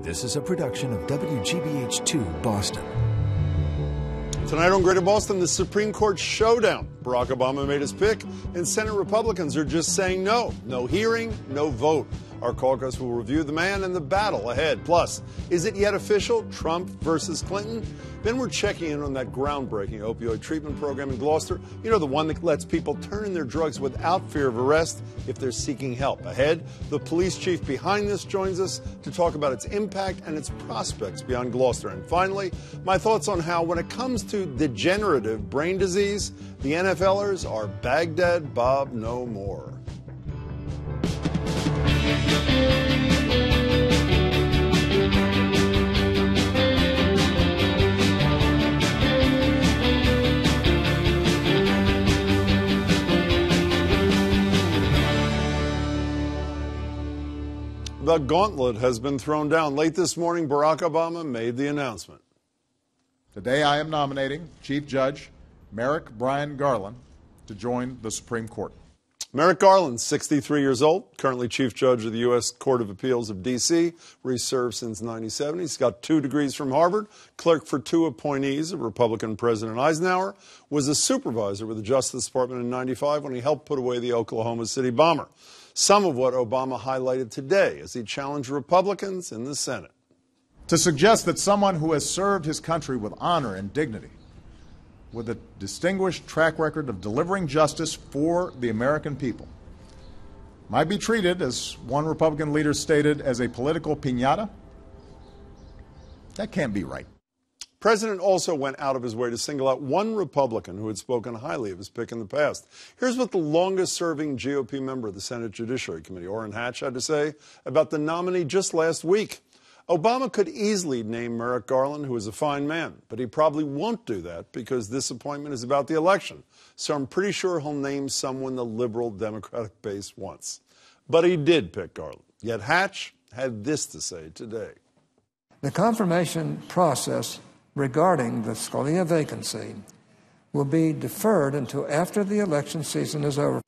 This is a production of WGBH2 Boston. Tonight on Greater Boston, the Supreme Court showdown. Barack Obama made his pick, and Senate Republicans are just saying no. No hearing, no vote. Our caucus will review the man and the battle ahead. Plus, is it yet official? Trump versus Clinton? Then we're checking in on that groundbreaking opioid treatment program in Gloucester. You know, the one that lets people turn in their drugs without fear of arrest if they're seeking help. Ahead, the police chief behind this joins us to talk about its impact and its prospects beyond Gloucester. And finally, my thoughts on how, when it comes to degenerative brain disease, the NFLers are Baghdad Bob no more. The gauntlet has been thrown down. Late this morning, Barack Obama made the announcement. Today I am nominating Chief Judge Merrick Brian Garland to join the Supreme Court. Merrick Garland, 63 years old, currently Chief Judge of the U.S. Court of Appeals of D.C., where he served since 1997. He's got 2 degrees from Harvard, clerked for 2 appointees of Republican President Eisenhower, was a supervisor with the Justice Department in 1995 when he helped put away the Oklahoma City bomber. Some of what Obama highlighted today as he challenged Republicans in the Senate. To suggest that someone who has served his country with honor and dignity, with a distinguished track record of delivering justice for the American people, might be treated, as one Republican leader stated, as a political piñata, that can't be right. The president also went out of his way to single out one Republican who had spoken highly of his pick in the past. Here's what the longest-serving GOP member of the Senate Judiciary Committee, Orrin Hatch, had to say about the nominee just last week. Obama could easily name Merrick Garland, who is a fine man, but he probably won't do that because this appointment is about the election. So I'm pretty sure he'll name someone the liberal Democratic base wants. But he did pick Garland. Yet Hatch had this to say today. The confirmation process regarding the Scalia vacancy will be deferred until after the election season is over.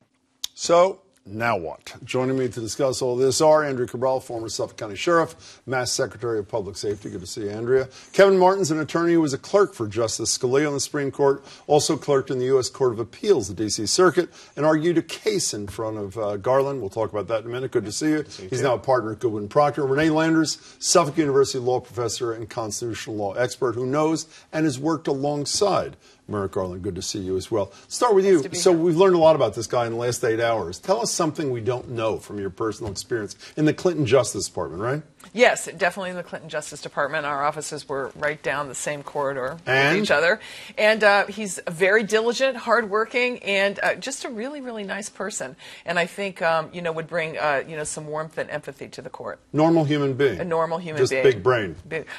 So, now what? Joining me to discuss all this are Andrea Cabral, former Suffolk County Sheriff, Mass Secretary of Public Safety. Good to see you, Andrea. Kevin Martin's an attorney who was a clerk for Justice Scalia on the Supreme Court, also clerked in the U.S. Court of Appeals, the D.C. Circuit, and argued a case in front of Garland. We'll talk about that in a minute. Good to see you. He's now a partner at Goodwin Procter. Renee Landers, Suffolk University law professor and constitutional law expert who knows and has worked alongside Merrick Garland. Good to see you as well. Start with you. So we've learned a lot about this guy in the last 8 hours. Tell us something we don't know from your personal experience in the Clinton Justice Department, right? Yes, definitely in the Clinton Justice Department. Our offices were right down the same corridor with each other. And he's very diligent, hardworking, and just a really, really nice person. And I think, would bring, some warmth and empathy to the court. Normal human being. A normal human being. Just big brain.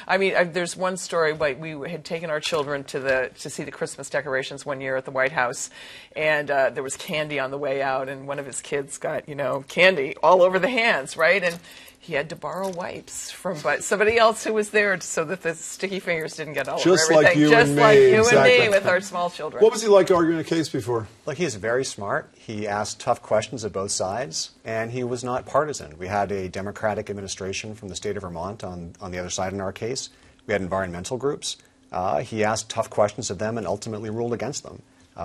I mean, there's one story, we had taken our children to see the Christmas decorations one year at the White House, and there was candy on the way out, and one of his kids got, candy all over the hands, right? And he had to borrow wipes from somebody else who was there so that the sticky fingers didn't get all over everything. Like you Just and me. like you Exactly. and me with our small children. What was he like arguing a case before? Look, he's very smart. He asked tough questions at both sides, and he was not partisan. We had a Democratic administration from the state of Vermont on the other side in our case. We had environmental groups. He asked tough questions of them and ultimately ruled against them.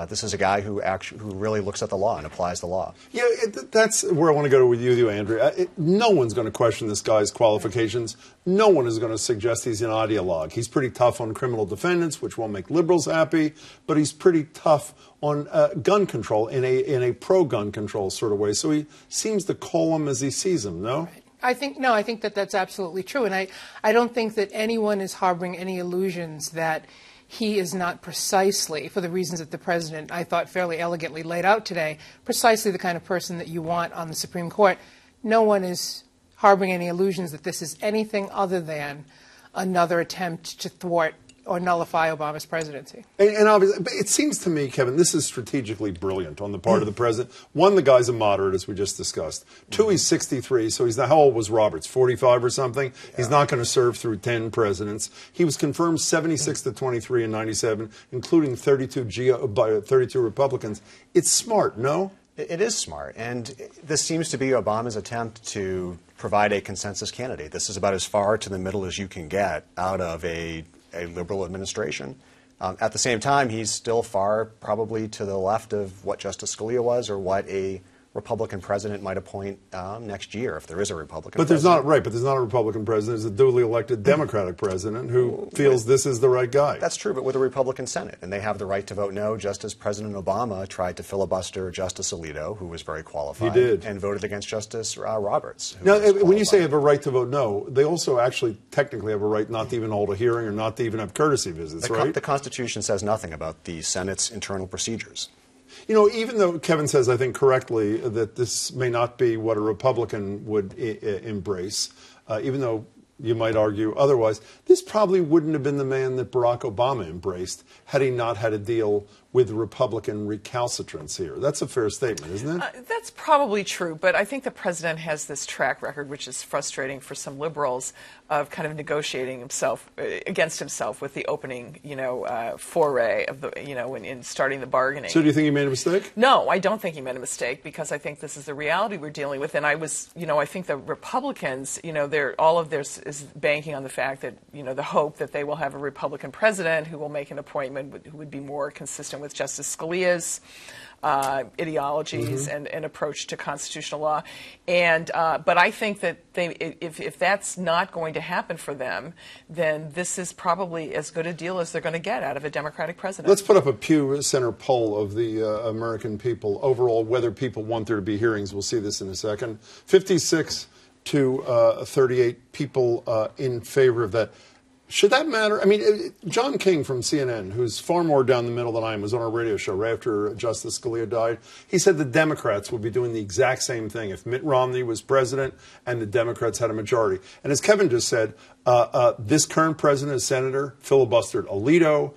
This is a guy who really looks at the law and applies the law. Yeah, that's where I want to go with you, Andrea. No one's going to question this guy's qualifications. No one is going to suggest he's an ideologue. He's pretty tough on criminal defendants, which won't make liberals happy, but he's pretty tough on gun control in a pro-gun control sort of way. So he seems to call him as he sees him, no? Right. I think that's absolutely true. And I don't think that anyone is harboring any illusions that he is not precisely, for the reasons that the president, I thought, fairly elegantly laid out today, precisely the kind of person that you want on the Supreme Court. No one is harboring any illusions that this is anything other than another attempt to thwart or nullify Obama's presidency. And obviously, but it seems to me, Kevin, this is strategically brilliant on the part of the president. One, the guy's a moderate, as we just discussed. Two, he's 63, so he's how old was Roberts? 45 or something? Yeah. He's not going to serve through 10 presidents. He was confirmed 76 to 23 in 97, including 32 Republicans. It's smart, no? It is smart, and this seems to be Obama's attempt to provide a consensus candidate. This is about as far to the middle as you can get out of a liberal administration. At the same time, he's still far probably to the left of what Justice Scalia was or what a Republican president might appoint next year if there is a Republican But there's president. not, but there's not a Republican president. There's a duly elected Democratic president who feels this is the right guy. That's true, but with a Republican Senate, and they have the right to vote no, just as President Obama tried to filibuster Justice Alito, who was very qualified, He did. and voted against Justice Roberts. Who Now, was when you qualified. say have a right to vote no, they also actually technically have a right not to even hold a hearing or not to even have courtesy visits, right? The Constitution says nothing about the Senate's internal procedures. You know, even though Kevin says, I think correctly, that this may not be what a Republican would embrace, even though you might argue otherwise, this probably wouldn't have been the man that Barack Obama embraced had he not had to deal with Republican recalcitrance here. That's a fair statement, isn't it? That's probably true, but I think the president has this track record, which is frustrating for some liberals, of kind of negotiating himself against himself with the opening, foray of the, in starting the bargaining. So do you think he made a mistake? No, I don't think he made a mistake because I think this is the reality we're dealing with. And I think the Republicans, all of theirs is banking on the fact that, the hope that they will have a Republican president who will make an appointment who would be more consistent with Justice Scalia's ideologies and approach to constitutional law. And but I think that if that's not going to happen for them, then this is probably as good a deal as they're going to get out of a Democratic president. Let's put up a Pew Center poll of the American people overall, whether people want there to be hearings. We'll see this in a second. 56 to 38 people in favor of that. Should that matter? I mean, John King from CNN, who's far more down the middle than I am, was on our radio show right after Justice Scalia died. He said the Democrats would be doing the exact same thing if Mitt Romney was president and the Democrats had a majority. And as Kevin just said, this current president and senator filibustered Alito.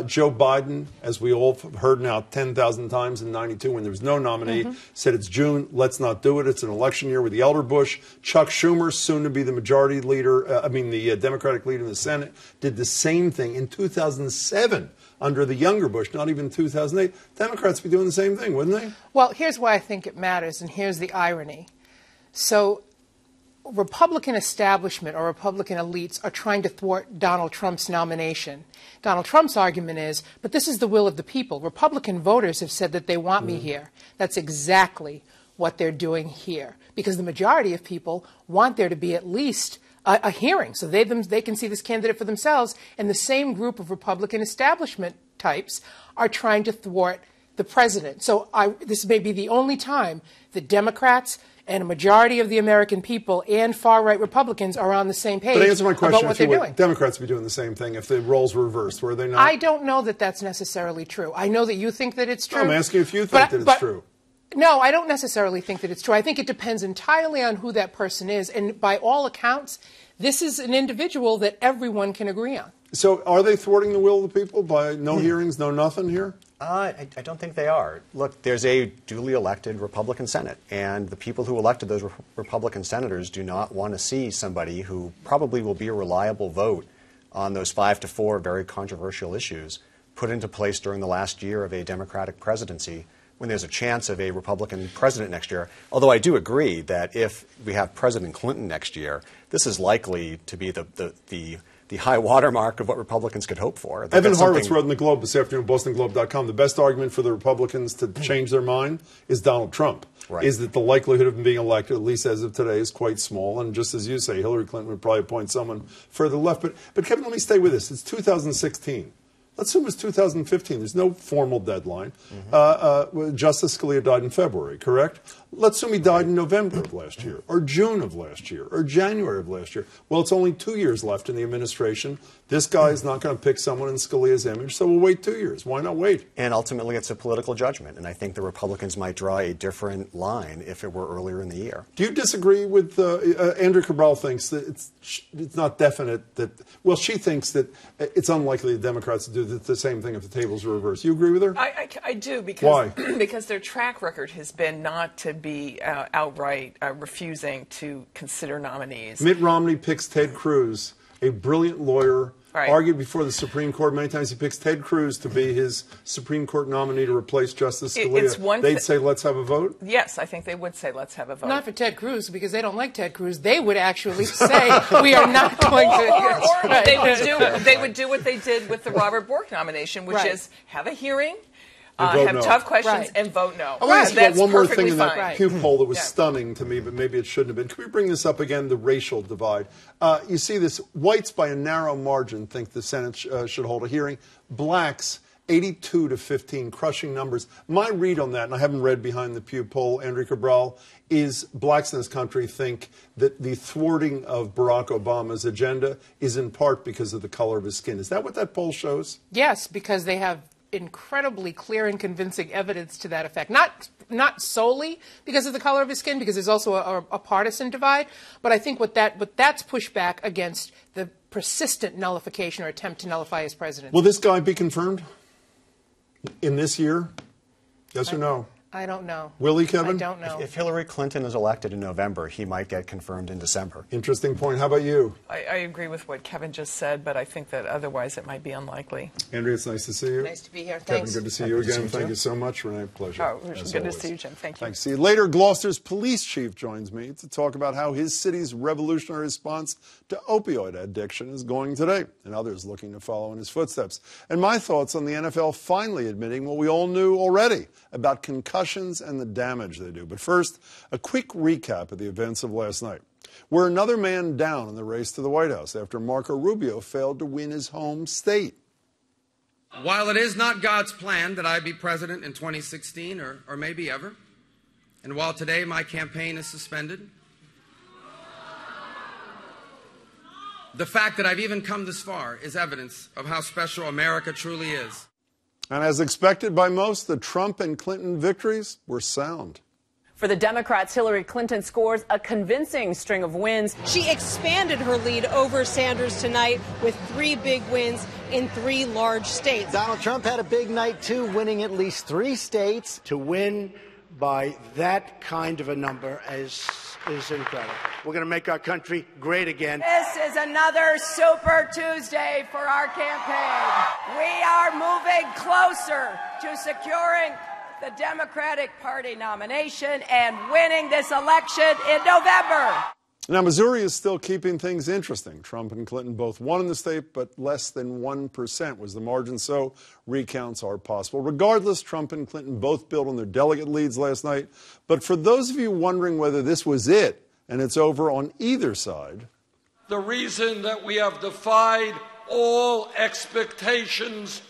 Joe Biden, as we all have heard now 10,000 times in '92 when there was no nominee, said it's June, let's not do it. It's an election year with the elder Bush. Chuck Schumer, soon to be the majority leader, the Democratic leader in the Senate, did the same thing in 2007 under the younger Bush, not even 2008. Democrats would be doing the same thing, wouldn't they? Well, here's why I think it matters, and here's the irony. So Republican establishment or Republican elites are trying to thwart Donald Trump's nomination. Donald Trump's argument is, but this is the will of the people. Republican voters have said that they want me here. That's exactly what they're doing here, because the majority of people want there to be at least a hearing so they can see this candidate for themselves, and the same group of Republican establishment types are trying to thwart the president. So this may be the only time that Democrats and a majority of the American people and far-right Republicans are on the same page But answer my question, about what they're doing. Democrats would be doing the same thing if the roles were reversed, were they not? I don't know that that's necessarily true. I know that you think that it's true. I'm asking if you think that it's true. No, I don't necessarily think that it's true. I think it depends entirely on who that person is. And by all accounts, this is an individual that everyone can agree on. So are they thwarting the will of the people by no hearings, no nothing here? I don't think they are. Look, there's a duly elected Republican Senate, and the people who elected those Republican senators do not want to see somebody who probably will be a reliable vote on those 5-4 very controversial issues put into place during the last year of a Democratic presidency when there's a chance of a Republican president next year. Although I do agree that if we have President Clinton next year, this is likely to be the high watermark of what Republicans could hope for. Evan Horowitz wrote in the Globe this afternoon, BostonGlobe.com, the best argument for the Republicans to change their mind is Donald Trump. Right. Is that the likelihood of him being elected, at least as of today, is quite small. And just as you say, Hillary Clinton would probably appoint someone further left. But Kevin, let me stay with this. It's 2016. Let's assume it's 2015. There's no formal deadline. Justice Scalia died in February, correct? Let's assume he died in November of last year, or June of last year, or January of last year. Well, it's only 2 years left in the administration. This guy is not going to pick someone in Scalia's image, so we'll wait 2 years. Why not wait? And ultimately, it's a political judgment, and I think the Republicans might draw a different line if it were earlier in the year. Do you disagree with Andrew Cabral thinks that it's not definite that, well, she thinks that it's unlikely the Democrats would do the same thing if the tables were reversed. You agree with her? I do, because Why? Because their track record has been not to be outright refusing to consider nominees. Mitt Romney picks Ted Cruz, a brilliant lawyer argued before the Supreme Court many times. He picks Ted Cruz to be his Supreme Court nominee to replace Justice Scalia. They'd say, let's have a vote? Yes, I think they would say, let's have a vote. Not for Ted Cruz, because they don't like Ted Cruz. They would actually say, we are not going to... Or they would do what they did with the Robert Bork nomination, which is have a hearing, have tough questions, and vote no. I want to ask you about one more thing in that fine. Pew poll that was stunning to me, but maybe it shouldn't have been. Can we bring this up again, the racial divide? You see this, whites by a narrow margin think the Senate should hold a hearing. Blacks, 82 to 15, crushing numbers. My read on that, and I haven't read behind the Pew poll, Andrew Cabral, is blacks in this country think that the thwarting of Barack Obama's agenda is in part because of the color of his skin. Is that what that poll shows? Yes, because they have incredibly clear and convincing evidence to that effect. Not solely because of the color of his skin, because there's also a partisan divide, but I think what that's pushed back against the persistent nullification or attempt to nullify his presidency. Will this guy be confirmed in this year? Yes or no? I don't know. Will he, Kevin? I don't know. If Hillary Clinton is elected in November, he might get confirmed in December. Interesting point. How about you? I agree with what Kevin just said, but I think that otherwise it might be unlikely. Andrea, it's nice to see you. Nice to be here. Kevin, Thanks. good to see you again. Thank you so much, Renee. Pleasure. Oh, good to see you, Jim. Thank you. Thanks. See you later. Gloucester's police chief joins me to talk about how his city's revolutionary response to opioid addiction is going today, and others looking to follow in his footsteps. And my thoughts on the NFL finally admitting what we all knew already about concussions and the damage they do. But first, a quick recap of the events of last night. We're another man down in the race to the White House after Marco Rubio failed to win his home state. While it is not God's plan that I be president in 2016 or maybe ever, and while today my campaign is suspended, the fact that I've even come this far is evidence of how special America truly is. And as expected by most, the Trump and Clinton victories were sound. For the Democrats, Hillary Clinton scores a convincing string of wins. She expanded her lead over Sanders tonight with 3 big wins in 3 large states. Donald Trump had a big night, too, winning at least 3 states. To win by that kind of a number is incredible. We're going to make our country great again. This is another Super Tuesday for our campaign. We are moving closer to securing the Democratic Party nomination and winning this election in November. Now, Missouri is still keeping things interesting. Trump and Clinton both won in the state, but less than 1% was the margin, so recounts are possible. Regardless, Trump and Clinton both built on their delegate leads last night. But for those of you wondering whether this was it, and it's over on either side. The reason that we have defied all expectations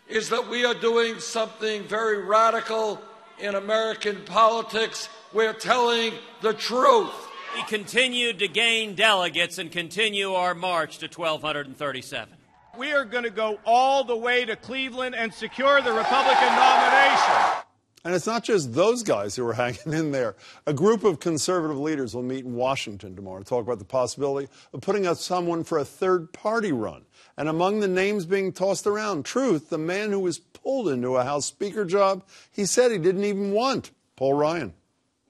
is that we are doing something very radical in American politics. We're telling the truth. We continued to gain delegates and continue our march to 1,237. We are going to go all the way to Cleveland and secure the Republican nomination. And it's not just those guys who are hanging in there. A group of conservative leaders will meet in Washington tomorrow to talk about the possibility of putting up someone for a third-party run. And among the names being tossed around, Truth, the man who was pulled into a House Speaker job, he said he didn't even want. Paul Ryan.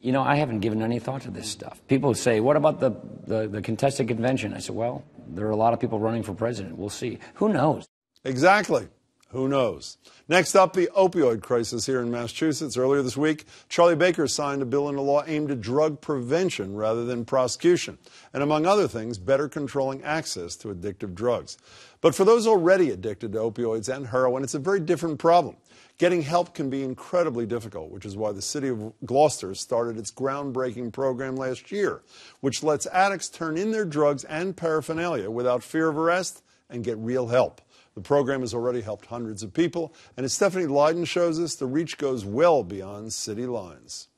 You know, I haven't given any thought to this stuff. People say, what about the contested convention? I said, well, there are a lot of people running for president. We'll see. Who knows? Exactly. Who knows? Next up, the opioid crisis here in Massachusetts. Earlier this week, Charlie Baker signed a bill into law aimed at drug prevention rather than prosecution, and among other things, better controlling access to addictive drugs. But for those already addicted to opioids and heroin, it's a very different problem. Getting help can be incredibly difficult, which is why the city of Gloucester started its groundbreaking program last year, which lets addicts turn in their drugs and paraphernalia without fear of arrest and get real help. The program has already helped hundreds of people, and as Stephanie Lydon shows us, the reach goes well beyond city lines.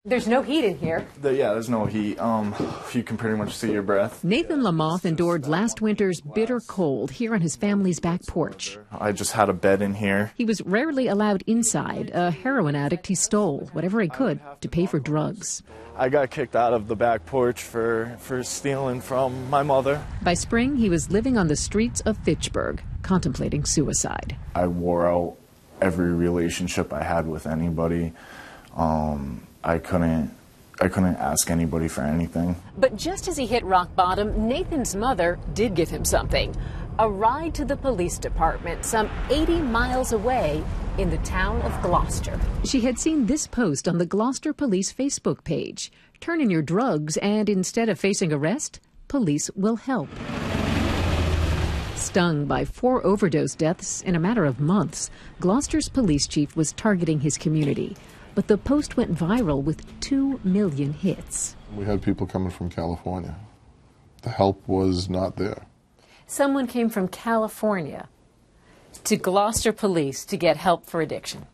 There's no heat in here. There's no heat. You can pretty much see your breath. Nathan Lamoth endured last winter's bitter cold here on his family's back porch. I just had a bed in here. He was rarely allowed inside. A heroin addict, he stole whatever he could to pay for drugs. I got kicked out of the back porch for stealing from my mother. By spring, he was living on the streets of Fitchburg, contemplating suicide. I wore out every relationship I had with anybody. I couldn't ask anybody for anything. But just as he hit rock bottom, Nathan's mother did give him something. a ride to the police department some 80 miles away in the town of Gloucester. She had seen this post on the Gloucester Police Facebook page. Turn in your drugs and instead of facing arrest, police will help. Stung by 4 overdose deaths in a matter of months, Gloucester's police chief was targeting his community. But the post went viral with 2 million hits. We had people coming from California. The help was not there. Someone came from California to Gloucester Police to get help for addiction.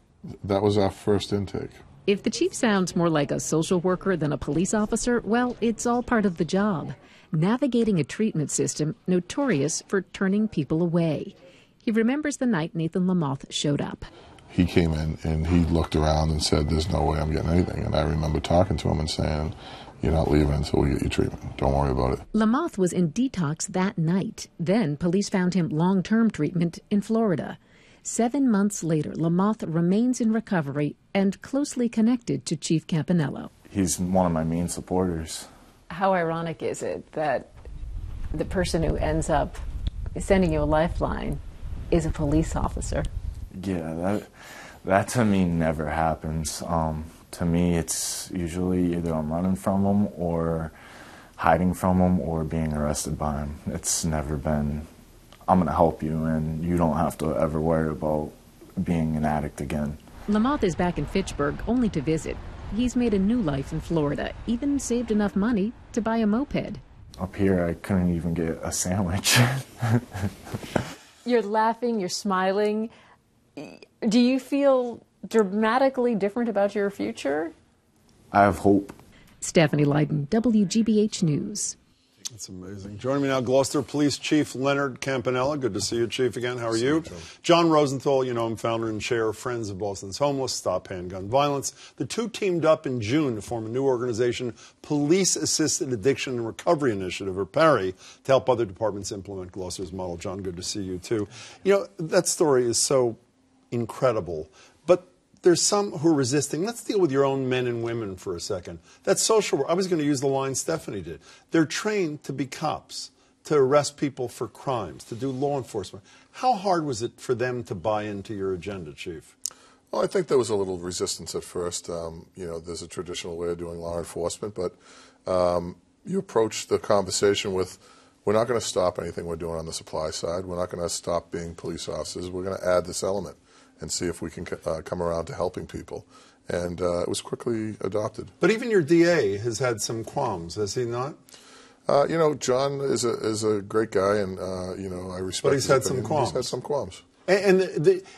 That was our first intake. If the chief sounds more like a social worker than a police officer, well, it's all part of the job. Navigating a treatment system notorious for turning people away. He remembers the night Nathan Lamothe showed up. He came in and he looked around and said, "There's no way I'm getting anything." And I remember talking to him and saying, "You're not leaving until we get you treatment. Don't worry about it." Lamothe was in detox that night. Then police found him long-term treatment in Florida. 7 months later, Lamothe remains in recovery and closely connected to Chief Campanello. He's one of my main supporters. How ironic is it that the person who ends up sending you a lifeline is a police officer? Yeah, that to me never happens. To me, it's usually either I'm running from them or hiding from them or being arrested by them. It's never been, I'm going to help you and you don't have to ever worry about being an addict again. Lamothe is back in Fitchburg only to visit. He's made a new life in Florida, even saved enough money to buy a moped. Up here, I couldn't even get a sandwich. You're laughing, you're smiling. Do you feel dramatically different about your future? I have hope. Stephanie Lydon, WGBH News. That's amazing. Joining me now, Gloucester Police Chief Leonard Campanella. Good to see you, Chief, again. How are you? John Rosenthal, you know him, founder and chair of Friends of Boston's Homeless, Stop Handgun Violence. The two teamed up in June to form a new organization, Police Assisted Addiction and Recovery Initiative, or PARI, to help other departments implement Gloucester's model. John, good to see you, too. You know, that story is so incredible. But there's some who are resisting. Let's deal with your own men and women for a second. That's social work. I was going to use the line Stephanie did. They're trained to be cops, to arrest people for crimes, to do law enforcement. How hard was it for them to buy into your agenda, Chief? Well, I think there was a little resistance at first. You know, there's a traditional way of doing law enforcement, but you approach the conversation with, we're not going to stop anything we're doing on the supply side. We're not going to stop being police officers. We're going to add this element and see if we can come around to helping people. And it was quickly adopted. But even your DA has had some qualms, has he not? You know, John is a great guy, and, you know, I respect his opinion. But he's had some qualms. He's had some qualms. And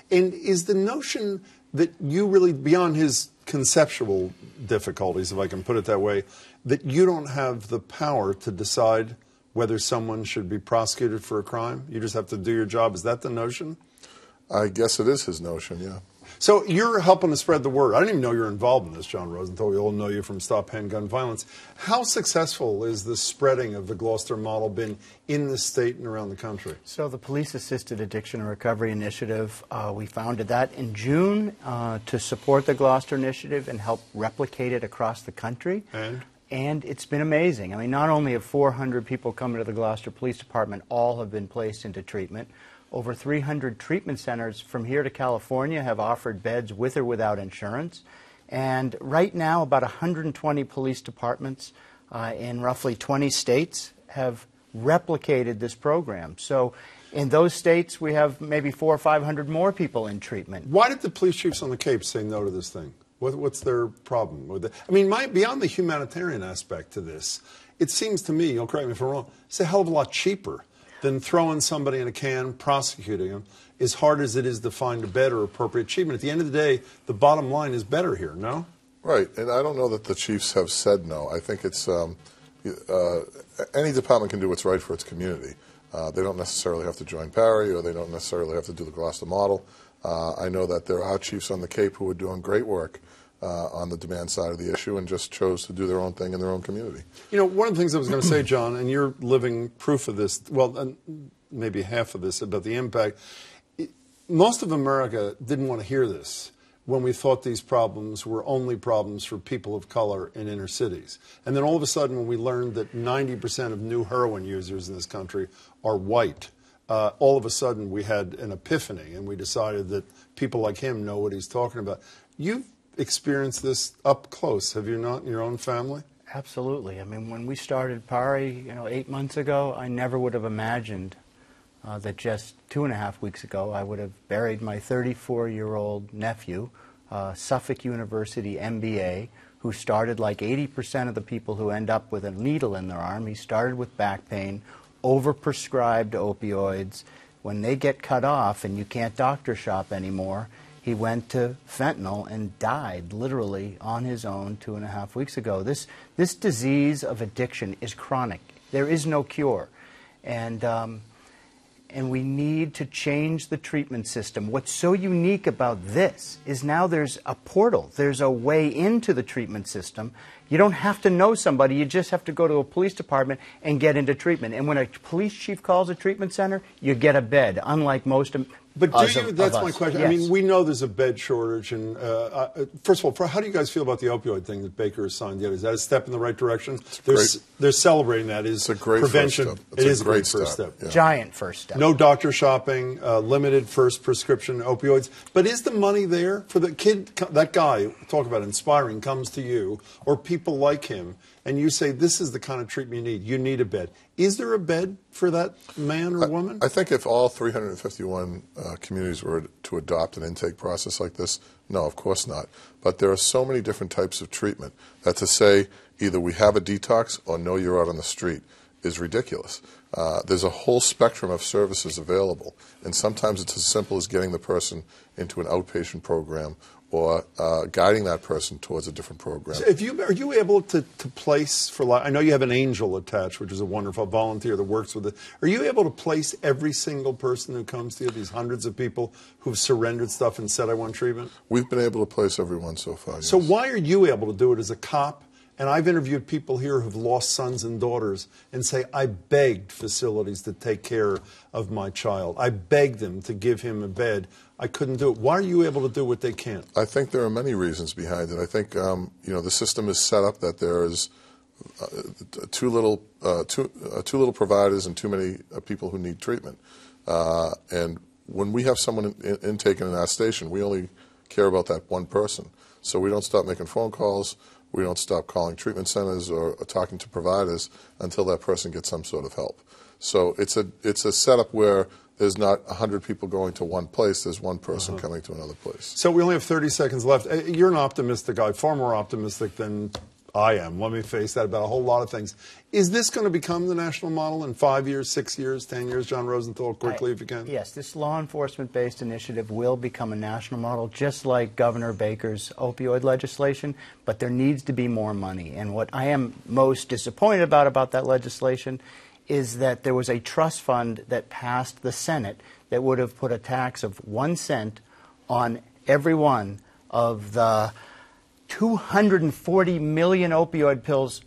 is the notion that you really, beyond his conceptual difficulties, if I can put it that way, that you don't have the power to decide whether someone should be prosecuted for a crime? You just have to do your job. Is that the notion? I guess it is his notion, yeah. So you're helping to spread the word. I didn't even know you're involved in this, John Rosenthal. We all know you from Stop Handgun Violence. How successful is the spreading of the Gloucester model been in the state and around the country? So the Police Assisted Addiction and Recovery Initiative, we founded that in June to support the Gloucester Initiative and help replicate it across the country. And it's been amazing. I mean, not only have 400 people come into the Gloucester Police Department, all have been placed into treatment. Over 300 treatment centers from here to California have offered beds with or without insurance. And right now, about 120 police departments in roughly 20 states have replicated this program. So in those states, we have maybe 400 or 500 more people in treatment. Why did the police chiefs on the Cape say no to this thing? What's their problem with it? I mean, beyond the humanitarian aspect to this, it seems to me, you'll correct me if I'm wrong, it's a hell of a lot cheaper than throwing somebody in a can, prosecuting them, as hard as it is to find a bed or appropriate treatment. At the end of the day, the bottom line is better here, no? Right, and I don't know that the chiefs have said no. I think it's any department can do what's right for its community. They don't necessarily have to join PARI, or they don't necessarily have to do the Gloucester model. I know that there are chiefs on the Cape who are doing great work on the demand side of the issue and just chose to do their own thing in their own community. You know, one of the things I was going to say, John, and you're living proof of this, well, maybe half of this, about the impact. Most of America didn't want to hear this when we thought these problems were only problems for people of color in inner cities. And then all of a sudden when we learned that 90% of new heroin users in this country are white, all of a sudden we had an epiphany and we decided that people like him know what he's talking about. You've experienced this up close, have you not, in your own family? Absolutely. I mean, when we started PARI, 8 months ago, I never would have imagined that just 2.5 weeks ago I would have buried my 34-year-old nephew, Suffolk University MBA, who started like 80% of the people who end up with a needle in their arm. He started with back pain, overprescribed opioids. When they get cut off and you can't doctor shop anymore, he went to fentanyl and died literally on his own 2.5 weeks ago. This disease of addiction is chronic. There is no cure. And we need to change the treatment system. What's so unique about this is now there's a portal. There's a way into the treatment system. You don't have to know somebody. You just have to go to a police department and get into treatment. And when a police chief calls a treatment center, you get a bed, unlike most of But do you, that's my question. Yes. I mean, we know there's a bed shortage. And first of all, how do you guys feel about the opioid thing that Baker has signed yet? Is that a step in the right direction? They're celebrating that. It's a great prevention. First step. It is a great first step. Yeah. Giant first step. No doctor shopping, limited first prescription opioids. But is the money there for the kid, that guy, talk about inspiring, comes to you, or people like him, and you say, this is the kind of treatment you need. You need a bed. Is there a bed for that man or woman? I think if all 351 communities were to adopt an intake process like this, no, of course not. But there are so many different types of treatment that to say either we have a detox or no, you're out on the street is ridiculous. There's a whole spectrum of services available, and sometimes it's as simple as getting the person into an outpatient program or guiding that person towards a different program. So are you able to place, I know you have an angel attached, which is a wonderful volunteer that works with it. Are you able to place every single person who comes to you, these hundreds of people who've surrendered stuff and said, I want treatment? We've been able to place everyone so far, yes. So why are you able to do it as a cop? And I've interviewed people here who've lost sons and daughters and say, I begged facilities to take care of my child. I begged them to give him a bed. I couldn't do it. Why are you able to do what they can't? I think there are many reasons behind it. I think the system is set up that there is too little providers and too many people who need treatment. And when we have someone intaken in our station, we only care about that one person. So we don't stop making phone calls. We don't stop calling treatment centers or talking to providers until that person gets some sort of help. So it's a setup where there's not 100 people going to one place. There's one person coming to another place. So we only have 30 seconds left. You're an optimistic guy, far more optimistic than I am. Let me face that about a whole lot of things. Is this going to become the national model in 5 years, 6 years, 10 years? John Rosenthal, quickly if you can. Yes, this law enforcement-based initiative will become a national model, just like Governor Baker's opioid legislation, but there needs to be more money. And what I am most disappointed about that legislation is that there was a trust fund that passed the Senate that would have put a tax of 1 cent on every one of the 240 million opioid pills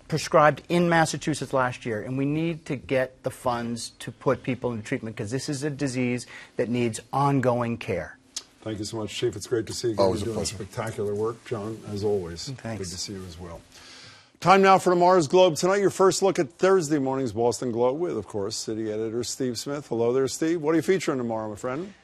prescribed in Massachusetts last year. And we need to get the funds to put people into treatment because this is a disease that needs ongoing care. Thank you so much, Chief. It's great to see you. Always You're a doing pleasure. Spectacular work, John, as always. Thanks. Good to see you as well. Time now for tomorrow's Globe. Tonight, your first look at Thursday morning's Boston Globe with, of course, city editor Steve Smith. Hello there, Steve. What are you featuring tomorrow, my friend?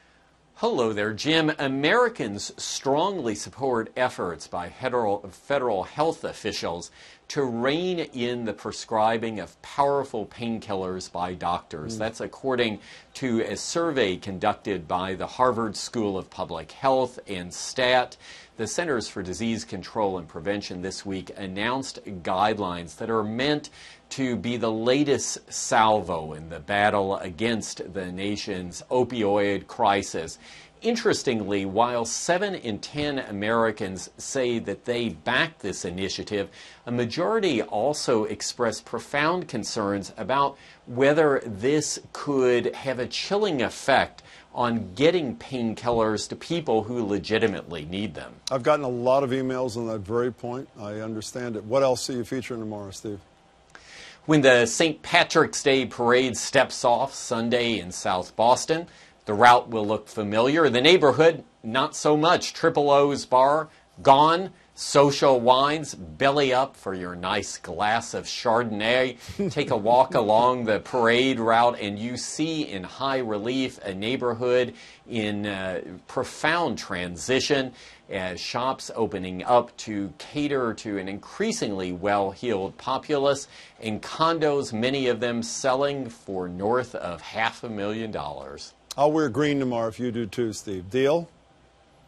Hello there, Jim. Americans strongly support efforts by federal health officials to rein in the prescribing of powerful painkillers by doctors. That's according to a survey conducted by the Harvard School of Public Health and STAT. The Centers for Disease Control and Prevention this week announced guidelines that are meant to be the latest salvo in the battle against the nation's opioid crisis. Interestingly, while 7 in 10 Americans say that they back this initiative, a majority also express profound concerns about whether this could have a chilling effect on getting painkillers to people who legitimately need them. I've gotten a lot of emails on that very point. I understand it. What else are you featuring tomorrow, Steve? When the St. Patrick's Day parade steps off Sunday in South Boston, the route will look familiar. The neighborhood, not so much. Triple O's bar, gone. Social wines, belly up for your nice glass of Chardonnay. Take a walk along the parade route and you see in high relief a neighborhood in profound transition as shops opening up to cater to an increasingly well-heeled populace and condos, many of them selling for north of $500,000. I'll wear green tomorrow if you do too, Steve. Deal?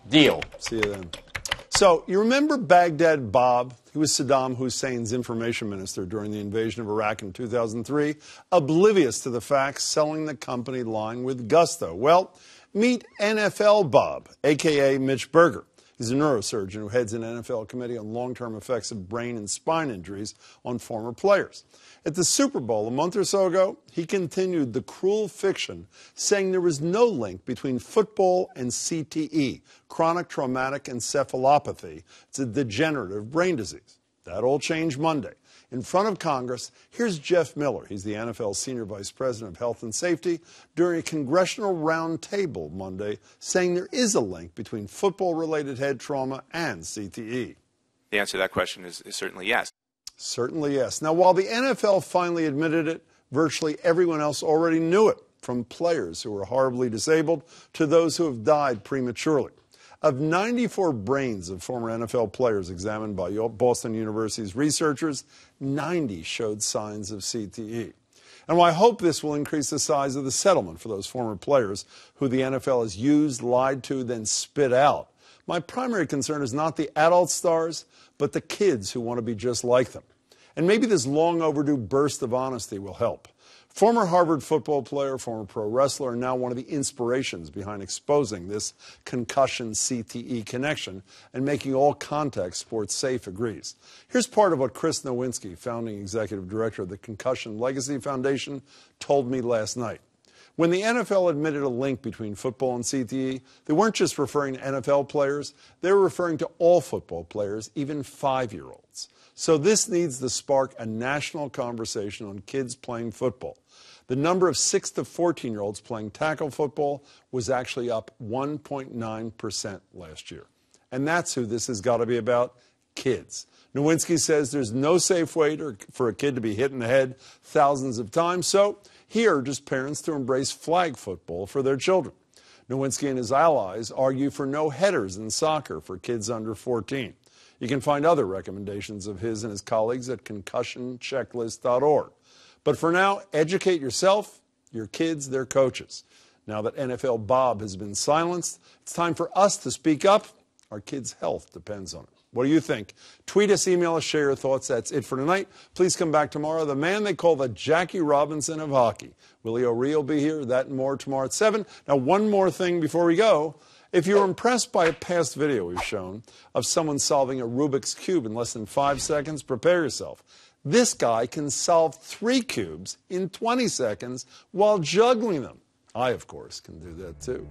Deal. See you then. So, you remember Baghdad Bob? He was Saddam Hussein's information minister during the invasion of Iraq in 2003, oblivious to the facts, selling the company line with gusto. Well, meet NFL Bob, a.k.a. Mitch Berger. He's a neurosurgeon who heads an NFL committee on long-term effects of brain and spine injuries on former players. At the Super Bowl a month or so ago, he continued the cruel fiction, saying there was no link between football and CTE, chronic traumatic encephalopathy. It's a degenerative brain disease. That all changed Monday. In front of Congress, here's Jeff Miller. He's the NFL Senior Vice President of Health and Safety during a congressional roundtable Monday, saying there is a link between football-related head trauma and CTE. The answer to that question is certainly yes. Certainly yes. Now, while the NFL finally admitted it, virtually everyone else already knew it, from players who were horribly disabled to those who have died prematurely. Of 94 brains of former NFL players examined by Boston University's researchers, 90 showed signs of CTE. And while I hope this will increase the size of the settlement for those former players who the NFL has used, lied to, then spit out, my primary concern is not the adult stars, but the kids who want to be just like them. And maybe this long overdue burst of honesty will help. Former Harvard football player, former pro wrestler, and now one of the inspirations behind exposing this concussion CTE connection and making all contact sports safe, agrees. Here's part of what Chris Nowinski, founding executive director of the Concussion Legacy Foundation, told me last night. When the NFL admitted a link between football and CTE, they weren't just referring to NFL players, they were referring to all football players, even 5-year-olds. So this needs to spark a national conversation on kids playing football. The number of 6 to 14-year-olds playing tackle football was actually up 1.9% last year. And that's who this has got to be about, kids. Nowinski says there's no safe way for a kid to be hit in the head thousands of times, so he urges parents to embrace flag football for their children. Nowinski and his allies argue for no headers in soccer for kids under 14. You can find other recommendations of his and his colleagues at concussionchecklist.org. But for now, educate yourself, your kids, their coaches. Now that NFL Bob has been silenced, it's time for us to speak up. Our kids' health depends on it. What do you think? Tweet us, email us, share your thoughts. That's it for tonight. Please come back tomorrow. The man they call the Jackie Robinson of hockey. Willie O'Ree will be here. That and more tomorrow at 7. Now, one more thing before we go. If you're impressed by a past video we've shown of someone solving a Rubik's Cube in less than 5 seconds, prepare yourself. This guy can solve 3 cubes in 20 seconds while juggling them. I, of course, can do that too.